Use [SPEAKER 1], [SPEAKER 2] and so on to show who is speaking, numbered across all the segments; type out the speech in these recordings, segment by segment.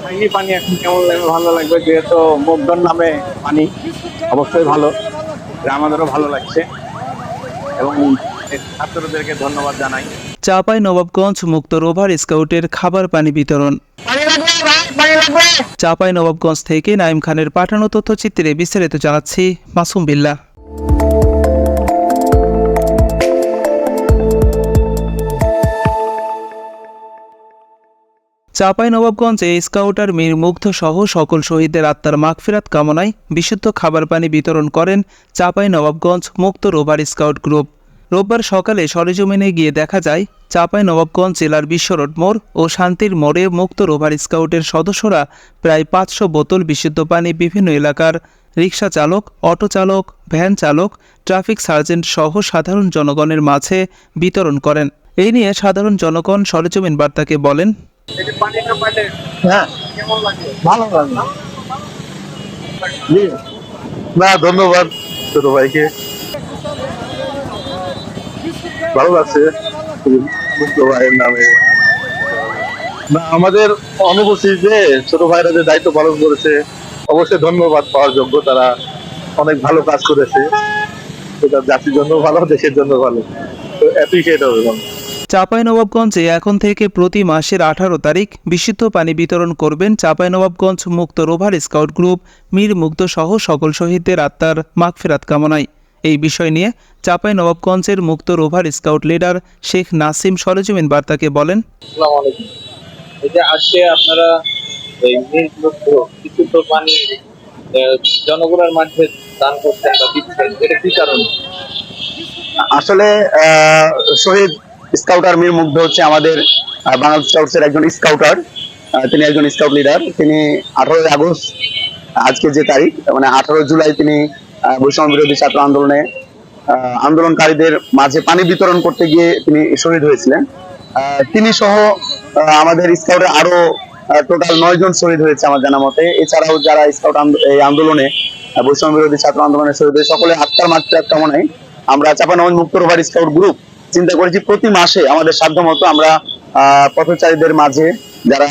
[SPEAKER 1] এই পানি এখন কেমন লাগবে? ভালো লাগবে, যেহেতু মুগ্ধর নামে পানি অবশ্যই ভালো, এটা আমাদেরও ভালো লাগছে এবং এই ছাত্রদেরকে ধন্যবাদ জানাই।
[SPEAKER 2] চাঁপাইনবাবগঞ্জ মুক্ত রোভার স্কাউটের খাবার পানি বিতরণ। চাঁপাইনবাবগঞ্জ থেকে নাইম খানের পাঠানো তথ্যচিত্রে বিস্তারিত জানাচ্ছি মাসুম বিল্লাহ। চাঁপাইনবাবগঞ্জে স্কাউটার মীর মুগ্ধ সহ সকল শহীদদের আত্মার মাগফিরাত কামনায় বিশুদ্ধ খাবার পানি বিতরণ করেন চাঁপাইনবাবগঞ্জ মুক্ত রোভার স্কাউট গ্রুপ। রোববার সকালে সরেজমিনে গিয়ে দেখা যায় চাঁপাইনবাবগঞ্জ জেলার বিশ্বরোড মোড় ও শান্তির মোড়ে মুক্ত রোভার স্কাউটের সদস্যরা প্রায় 500 বোতল বিশুদ্ধ পানি বিভিন্ন এলাকার রিকশা চালক, অটো চালক, ভ্যান চালক, ট্রাফিক সার্জেন্ট সহ সাধারণ জনগণের মাঝে বিতরণ করেন। এই নিয়ে সাধারণ জনগণ সরেজমিন বার্তাকে বলেন,
[SPEAKER 1] হ্যাঁ, কেমন লাগবে? ভালো লাগবে।
[SPEAKER 3] না, ধন্যবাদ ছোট ভাইকে, ভালো লাগছে মুক্ত ভাইয়ের নামে। না, আমাদের অনুপস্থিতিতে ছোট ভাইরা যে দায়িত্ব পালন করেছে অবশ্যই ধন্যবাদ পাওয়ার যোগ্য। তারা অনেক ভালো কাজ করেছে, সেটা জাতির জন্য ভালো, দেশের জন্য ভালো, তো অ্যাপ্রিসিয়েট হবে।
[SPEAKER 2] চাঁপাইনবাবগঞ্জে এখন থেকে প্রতি মাসের 18 তারিখ বিশুদ্ধ পানি বিতরণ করবেন চাঁপাইনবাবগঞ্জ মুক্ত রোভার স্কাউট গ্রুপ মীর মুগ্ধ সহ সকল শহীদদের আত্মার মাগফিরাত কামনায়। এই বিষয় নিয়ে চাঁপাইনবাবগঞ্জের মুক্ত rover scout leader Sheikh Nasim সরেজমিন বার্তাকে বলেন,
[SPEAKER 4] আসসালামু আলাইকুম। এই যে আজকে আপনারা এই নির্মুক্ত বিশুদ্ধ পানি জনগণের মাঝে দান করছেন বা দিচ্ছেন, এটা কি কারণে?
[SPEAKER 3] আসলে শহীদ স্কাউটার মীর মুগ্ধ হচ্ছে আমাদের বাংলাদেশ স্কাউটসের একজন স্কাউটার। তিনি একজন স্কাউট লিডার। তিনি 18 আগস্ট, আজকে যে তারিখ, মানে 18 জুলাই, তিনি বৈষম্য বিরোধী ছাত্র আন্দোলনকারীদের মাঝে পানি বিতরণ করতে গিয়ে তিনি শহীদ হয়েছিলেন। তিনি সহ আমাদের স্কাউটের আরো টোটাল 9 জন শহীদ হয়েছে আমার জানা মতে। এছাড়াও যারা স্কাউট এই আন্দোলনে বৈষম্য বিরোধী ছাত্র আন্দোলনের শহীদ হয়েছে, সকলে আত্মার মাগফিরাত কামনায় আমরা চাঁপাইনবাবগঞ্জ মুক্ত রোভার স্কাউট গ্রুপ চিন্তা করেছি প্রতি মাসে আমাদের সাধ্য মতো আমরা পথচারীদের মাঝে, যারা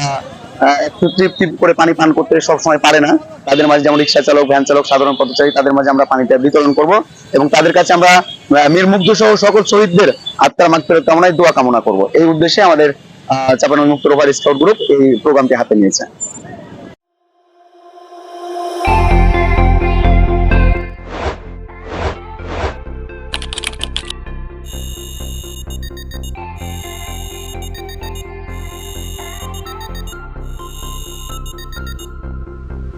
[SPEAKER 3] একটু তৃপ্তি করে পানি পান করতে সবসময় পারে না, তাদের মাঝে, যেমন রিক্সা চালক, ভ্যান চালক, সাধারণ পথচারী, তাদের মাঝে আমরা পানিটা বিতরণ করব এবং তাদের কাছে আমরা মীর মুগ্ধ সহ সকল শহীদদের আত্মার মাগফিরাত কামনায় দোয়া কামনা করব। এই উদ্দেশ্যে আমাদের চাঁপাইনবাবগঞ্জ মুক্ত রোভার স্কাউট গ্রুপ এই প্রোগ্রামটি হাতে নিয়েছে।